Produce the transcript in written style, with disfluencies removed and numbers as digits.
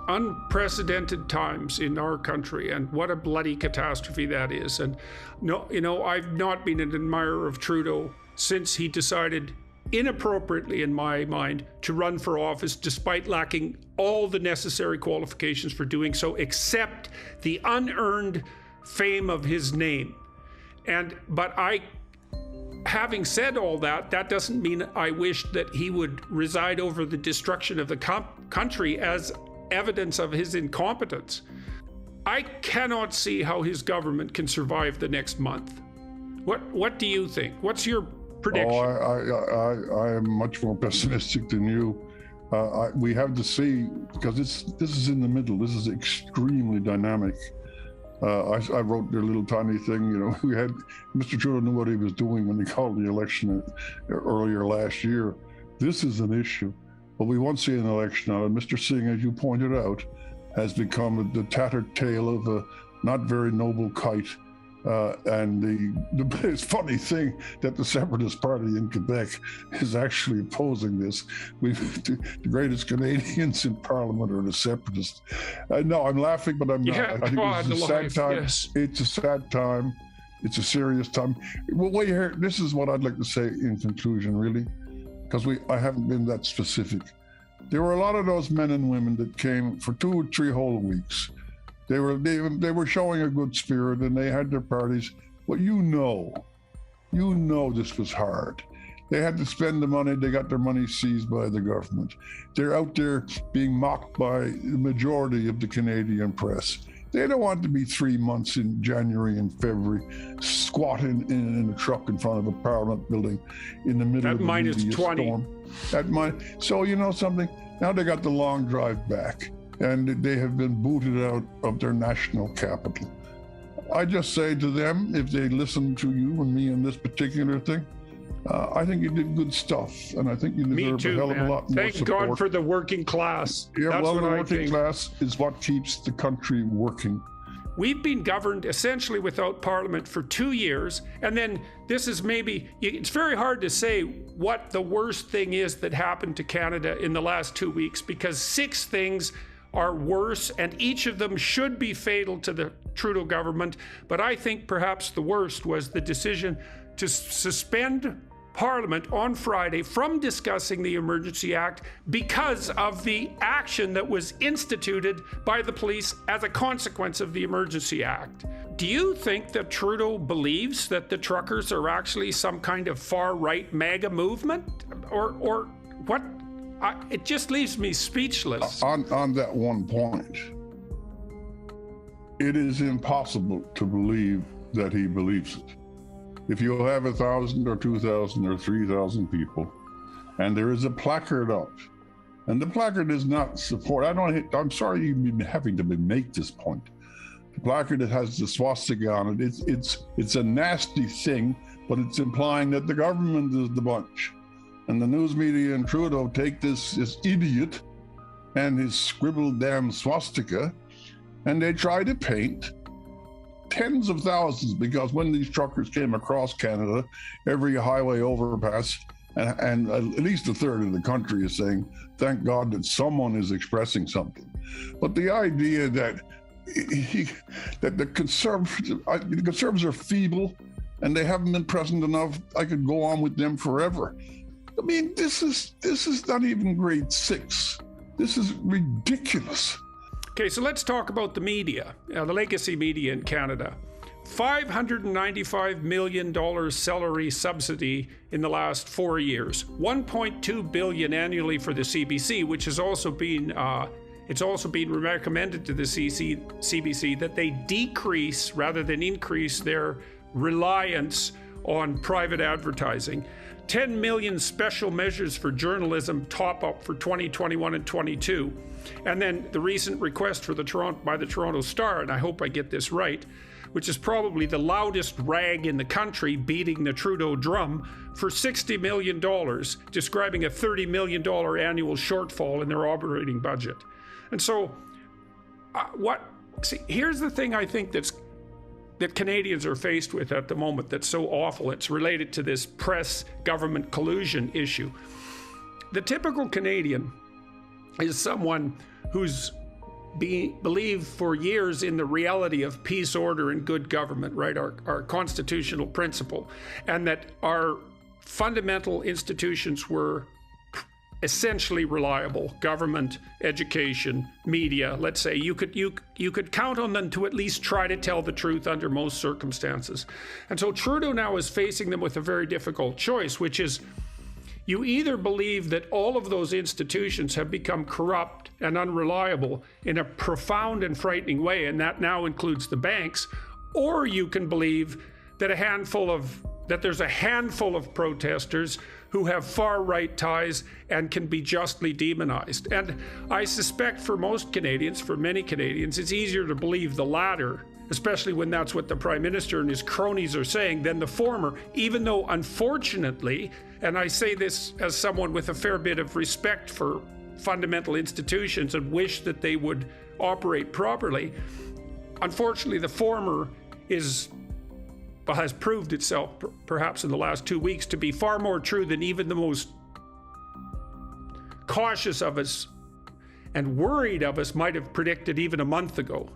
unprecedented times in our country, and what a bloody catastrophe that is. And no, I've not been an admirer of Trudeau since he decided, inappropriately in my mind, to run for office despite lacking all the necessary qualifications for doing so, except the unearned fame of his name. But having said all that, that doesn't mean I wish that he would reside over the destruction of the country as evidence of his incompetence. I cannot see how his government can survive the next month. What do you think? What's your prediction? I am much more pessimistic than you. We have to see, because this is in the middle. This is extremely dynamic. I wrote their little tiny thing. We had Mr. Trudeau knew what he was doing when he called the election earlier last year. This is an issue, but we won't see an election on it. Mr. Singh, as you pointed out, has become the tattered tail of a not very noble kite. And the funny thing that the Separatist Party in Quebec is actually opposing this. The greatest Canadians in Parliament are the Separatists. No, I'm laughing, but I'm not. I think it's a sad time. Yes. It's a sad time. It's a serious time. Well, wait here. This is what I'd like to say in conclusion, really, because I haven't been that specific. There were a lot of those men and women that came for 2 or 3 whole weeks. They were showing a good spirit, and they had their parties. But you know this was hard. They had to spend the money. They got their money seized by the government. They're out there being mocked by the majority of the Canadian press. They don't want to be 3 months in January and February squatting in a truck in front of a Parliament building in the middle of a media storm. So you know something? Now they got the long drive back, and they have been booted out of their national capital. I just say to them, if they listen to you and me on this particular thing, I think you did good stuff, and I think you deserve a hell of a lot more Thank support. God for the working class. Yeah, That's well, what the I working think. class is what keeps the country working. We've been governed essentially without Parliament for 2 years, and then this is it's very hard to say what the worst thing is that happened to Canada in the last 2 weeks, because 6 things are worse, and each of them should be fatal to the Trudeau government. But I think perhaps the worst was the decision to suspend Parliament on Friday from discussing the Emergency Act because of the action that was instituted by the police as a consequence of the Emergency Act. Do you think that Trudeau believes that the truckers are actually some kind of far-right MAGA movement? Or what? It just leaves me speechless. On that one point, it is impossible to believe that he believes it. If you have 1,000 or 2,000 or 3,000 people, and there is a placard up, and the placard is not support. I'm sorry you've been having to make this point. The placard that has the swastika on it, it's a nasty thing, but it's implying that the government is the bunch. And the news media and Trudeau take this idiot and his scribbled damn swastika, and they try to paint tens of thousands, because when these truckers came across Canada, every highway overpass, and at least a third of the country is saying, thank God that someone is expressing something. But the idea that the conservatives are feeble and they haven't been present enough, I could go on with them forever. I mean, this is not even grade 6. This is ridiculous. Okay, so let's talk about the media, the legacy media in Canada. $595 million salary subsidy in the last 4 years. $1.2 billion annually for the CBC, which has also been recommended to the CBC that they decrease rather than increase their reliance on private advertising. 10 million special measures for journalism top up for 2021 and 22. And then the recent request by the Toronto Star, and I hope I get this right, which is probably the loudest rag in the country beating the Trudeau drum, for $60 million, describing a $30 million annual shortfall in their operating budget. And so, here's the thing I think that Canadians are faced with at the moment that's so awful. It's related to this press-government collusion issue. The typical Canadian is someone who's believe for years in the reality of peace, order, and good government, right? Our constitutional principle, and that our fundamental institutions were essentially reliable: government, education, media. Let's say you could count on them to at least try to tell the truth under most circumstances. And so Trudeau now is facing them with a very difficult choice, which is, you either believe that all of those institutions have become corrupt and unreliable in a profound and frightening way, and that now includes the banks, or you can believe that there's a handful of protesters who have far-right ties and can be justly demonized. And I suspect for most Canadians, for many Canadians, it's easier to believe the latter, especially when that's what the Prime Minister and his cronies are saying, than the former, even though, unfortunately, and I say this as someone with a fair bit of respect for fundamental institutions and wish that they would operate properly, unfortunately, the former has proved itself, perhaps in the last 2 weeks, to be far more true than even the most cautious of us and worried of us might have predicted even a month ago.